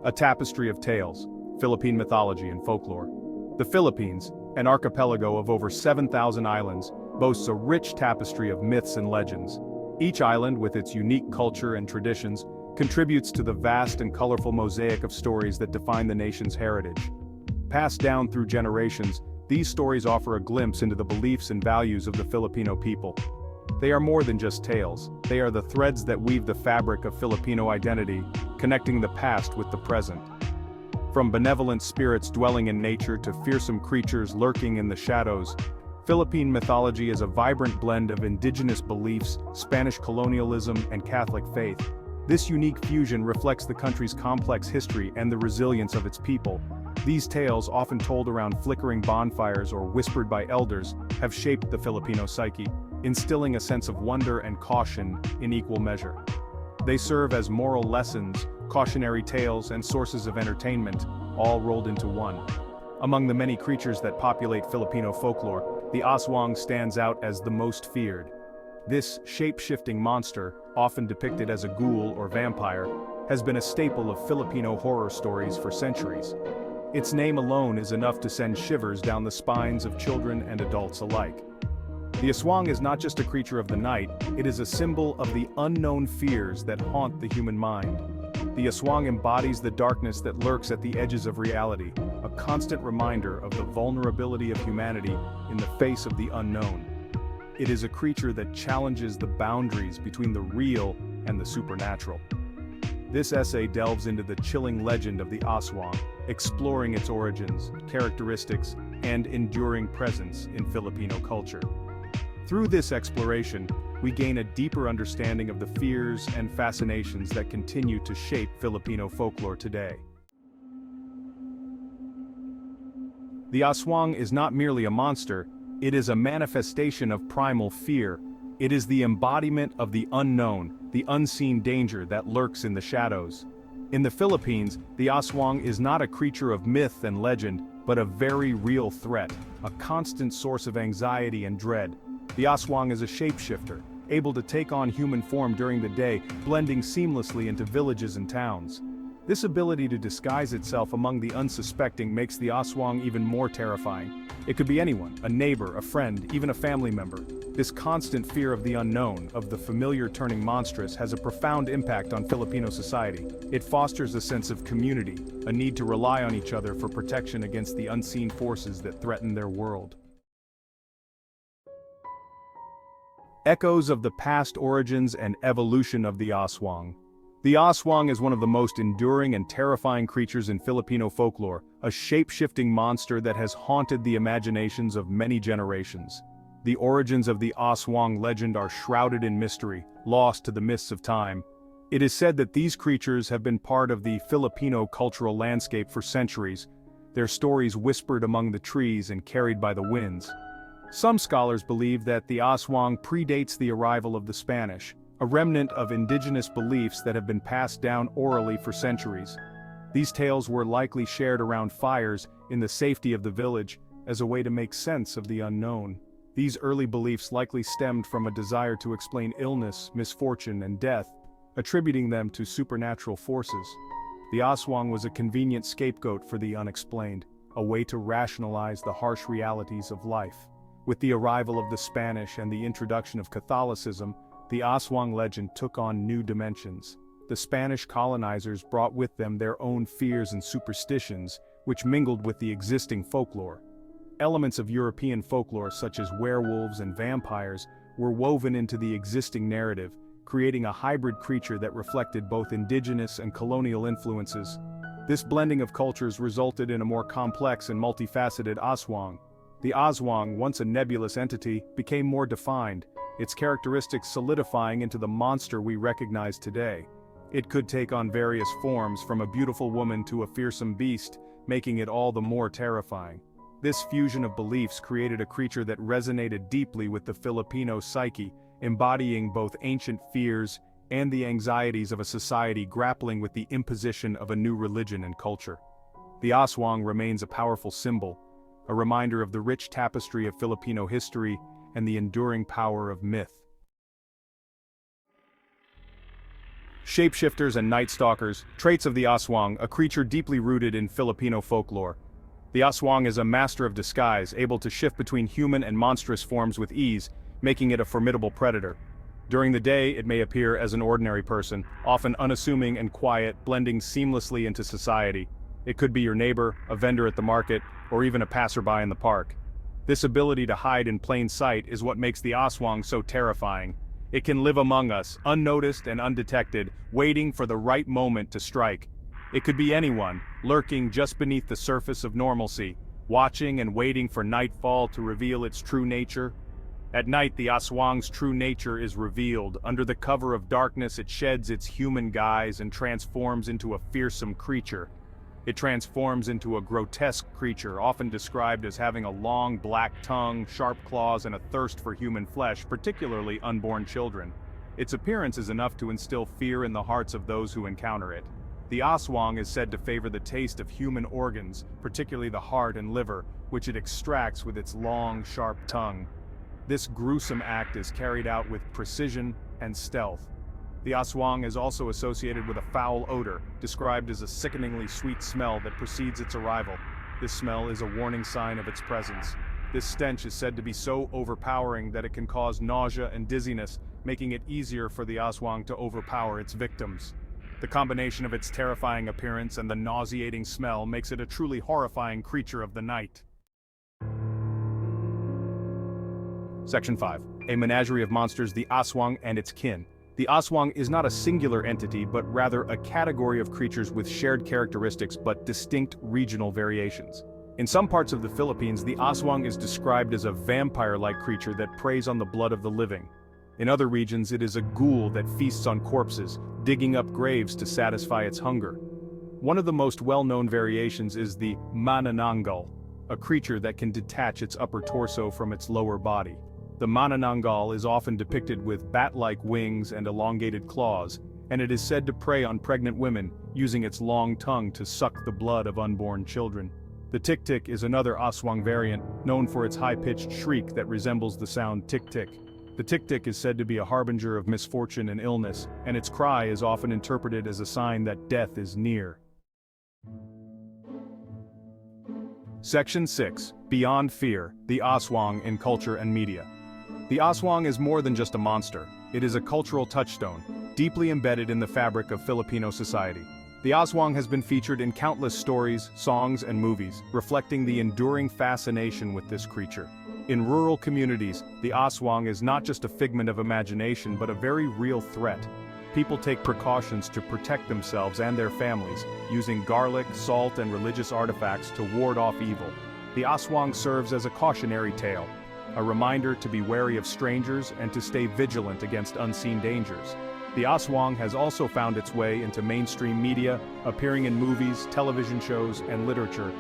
A tapestry of tales, Philippine mythology and folklore. The Philippines, an archipelago of over 7,000 islands, boasts a rich tapestry of myths and legends. Each island, with its unique culture and traditions, contributes to the vast and colorful mosaic of stories that define the nation's heritage. Passed down through generations, these stories offer a glimpse into the beliefs and values of the Filipino people. They are more than just tales, they are the threads that weave the fabric of Filipino identity, connecting the past with the present. From benevolent spirits dwelling in nature to fearsome creatures lurking in the shadows, Philippine mythology is a vibrant blend of indigenous beliefs, Spanish colonialism, and Catholic faith. This unique fusion reflects the country's complex history and the resilience of its people. These tales, often told around flickering bonfires or whispered by elders, have shaped the Filipino psyche, instilling a sense of wonder and caution in equal measure. They serve as moral lessons, cautionary tales, and sources of entertainment, all rolled into one. Among the many creatures that populate Filipino folklore, the Aswang stands out as the most feared. This shape-shifting monster, often depicted as a ghoul or vampire, has been a staple of Filipino horror stories for centuries. Its name alone is enough to send shivers down the spines of children and adults alike. The Aswang is not just a creature of the night, it is a symbol of the unknown fears that haunt the human mind. The Aswang embodies the darkness that lurks at the edges of reality, a constant reminder of the vulnerability of humanity in the face of the unknown. It is a creature that challenges the boundaries between the real and the supernatural. This essay delves into the chilling legend of the Aswang, exploring its origins, characteristics, and enduring presence in Filipino culture. Through this exploration, we gain a deeper understanding of the fears and fascinations that continue to shape Filipino folklore today. The Aswang is not merely a monster, it is a manifestation of primal fear. It is the embodiment of the unknown, the unseen danger that lurks in the shadows. In the Philippines, the Aswang is not a creature of myth and legend, but a very real threat, a constant source of anxiety and dread. The Aswang is a shapeshifter, able to take on human form during the day, blending seamlessly into villages and towns. This ability to disguise itself among the unsuspecting makes the Aswang even more terrifying. It could be anyone, a neighbor, a friend, even a family member. This constant fear of the unknown, of the familiar turning monstrous, has a profound impact on Filipino society. It fosters a sense of community, a need to rely on each other for protection against the unseen forces that threaten their world. Echoes of the past origins and evolution of the Aswang. The Aswang is one of the most enduring and terrifying creatures in Filipino folklore, a shape-shifting monster that has haunted the imaginations of many generations. The origins of the Aswang legend are shrouded in mystery, lost to the mists of time. It is said that these creatures have been part of the Filipino cultural landscape for centuries, their stories whispered among the trees and carried by the winds. Some scholars believe that the Aswang predates the arrival of the Spanish, a remnant of indigenous beliefs that have been passed down orally for centuries. These tales were likely shared around fires in the safety of the village as a way to make sense of the unknown. These early beliefs likely stemmed from a desire to explain illness, misfortune, and death, attributing them to supernatural forces. The Aswang was a convenient scapegoat for the unexplained, a way to rationalize the harsh realities of life. With the arrival of the Spanish and the introduction of Catholicism, the Aswang legend took on new dimensions. The Spanish colonizers brought with them their own fears and superstitions, which mingled with the existing folklore. Elements of European folklore such as werewolves and vampires were woven into the existing narrative, creating a hybrid creature that reflected both indigenous and colonial influences. This blending of cultures resulted in a more complex and multifaceted Aswang. The Aswang, once a nebulous entity, became more defined, its characteristics solidifying into the monster we recognize today. It could take on various forms, from a beautiful woman to a fearsome beast, making it all the more terrifying. This fusion of beliefs created a creature that resonated deeply with the Filipino psyche, embodying both ancient fears and the anxieties of a society grappling with the imposition of a new religion and culture. The Aswang remains a powerful symbol, a reminder of the rich tapestry of Filipino history and the enduring power of myth. Shapeshifters and night stalkers, traits of the Aswang, a creature deeply rooted in Filipino folklore. The Aswang is a master of disguise, able to shift between human and monstrous forms with ease, making it a formidable predator. During the day, it may appear as an ordinary person, often unassuming and quiet, blending seamlessly into society. It could be your neighbor, a vendor at the market, or even a passerby in the park. This ability to hide in plain sight is what makes the Aswang so terrifying. It can live among us, unnoticed and undetected, waiting for the right moment to strike. It could be anyone, lurking just beneath the surface of normalcy, watching and waiting for nightfall to reveal its true nature. At night, the Aswang's true nature is revealed. Under the cover of darkness, it sheds its human guise and transforms into a fearsome creature. It transforms into a grotesque creature, often described as having a long black tongue, sharp claws, and a thirst for human flesh, particularly unborn children. Its appearance is enough to instill fear in the hearts of those who encounter it. The Aswang is said to favor the taste of human organs, particularly the heart and liver, which it extracts with its long, sharp tongue. This gruesome act is carried out with precision and stealth. The Aswang is also associated with a foul odor, described as a sickeningly sweet smell that precedes its arrival. This smell is a warning sign of its presence. This stench is said to be so overpowering that it can cause nausea and dizziness, making it easier for the Aswang to overpower its victims. The combination of its terrifying appearance and the nauseating smell makes it a truly horrifying creature of the night. Section 5. A menagerie of monsters, the Aswang and its kin. The Aswang is not a singular entity, but rather a category of creatures with shared characteristics but distinct regional variations. In some parts of the Philippines, the Aswang is described as a vampire-like creature that preys on the blood of the living. In other regions, it is a ghoul that feasts on corpses, digging up graves to satisfy its hunger. One of the most well-known variations is the manananggal, a creature that can detach its upper torso from its lower body. The manananggal is often depicted with bat-like wings and elongated claws, and it is said to prey on pregnant women, using its long tongue to suck the blood of unborn children. The tik-tik is another Aswang variant, known for its high-pitched shriek that resembles the sound tik-tik. The tik-tik is said to be a harbinger of misfortune and illness, and its cry is often interpreted as a sign that death is near. Section 6. Beyond Fear, the Aswang in Culture and Media. The Aswang is more than just a monster. It is a cultural touchstone, deeply embedded in the fabric of Filipino society. The Aswang has been featured in countless stories, songs, and movies, reflecting the enduring fascination with this creature. In rural communities, the Aswang is not just a figment of imagination but a very real threat. People take precautions to protect themselves and their families, using garlic, salt, and religious artifacts to ward off evil. The Aswang serves as a cautionary tale, a reminder to be wary of strangers and to stay vigilant against unseen dangers. The Aswang has also found its way into mainstream media, appearing in movies, television shows, and literature.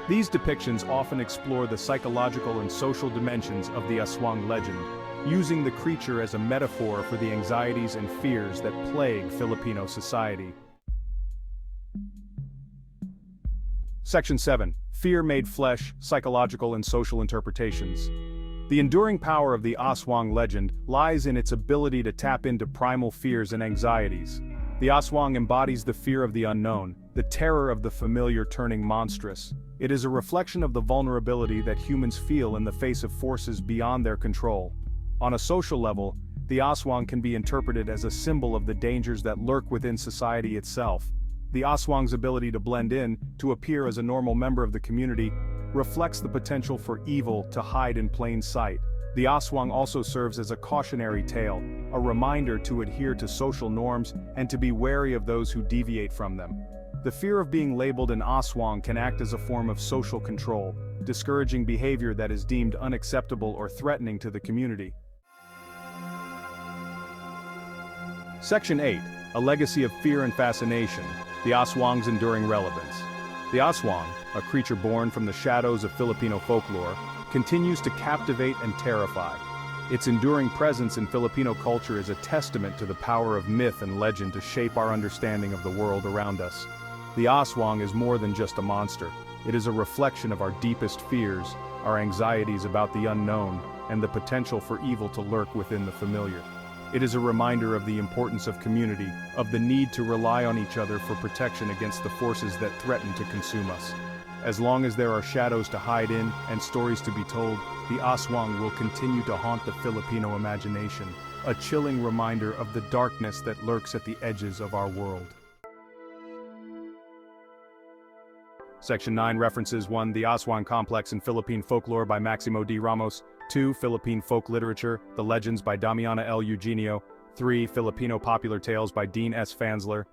These depictions often explore the psychological and social dimensions of the Aswang legend, using the creature as a metaphor for the anxieties and fears that plague Filipino society. Section 7. Fear Made Flesh, Psychological and Social Interpretations. The enduring power of the Aswang legend lies in its ability to tap into primal fears and anxieties. The Aswang embodies the fear of the unknown, the terror of the familiar turning monstrous. It is a reflection of the vulnerability that humans feel in the face of forces beyond their control. On a social level, the Aswang can be interpreted as a symbol of the dangers that lurk within society itself. The Aswang's ability to blend in, to appear as a normal member of the community, reflects the potential for evil to hide in plain sight. The Aswang also serves as a cautionary tale, a reminder to adhere to social norms and to be wary of those who deviate from them. The fear of being labeled an Aswang can act as a form of social control, discouraging behavior that is deemed unacceptable or threatening to the community. Section 8. A Legacy of Fear and Fascination, the Aswang's Enduring Relevance. The Aswang, a creature born from the shadows of Filipino folklore, continues to captivate and terrify. Its enduring presence in Filipino culture is a testament to the power of myth and legend to shape our understanding of the world around us. The Aswang is more than just a monster. It is a reflection of our deepest fears, our anxieties about the unknown, and the potential for evil to lurk within the familiar. It is a reminder of the importance of community, of the need to rely on each other for protection against the forces that threaten to consume us. As long as there are shadows to hide in and stories to be told, the Aswang will continue to haunt the Filipino imagination, a chilling reminder of the darkness that lurks at the edges of our world. Section 9 references 1. The Aswang Complex in Philippine Folklore by Maximo D. Ramos. 2. Philippine Folk Literature, The Legends by Damiana L. Eugenio. 3. Filipino Popular Tales by Dean S. Fansler.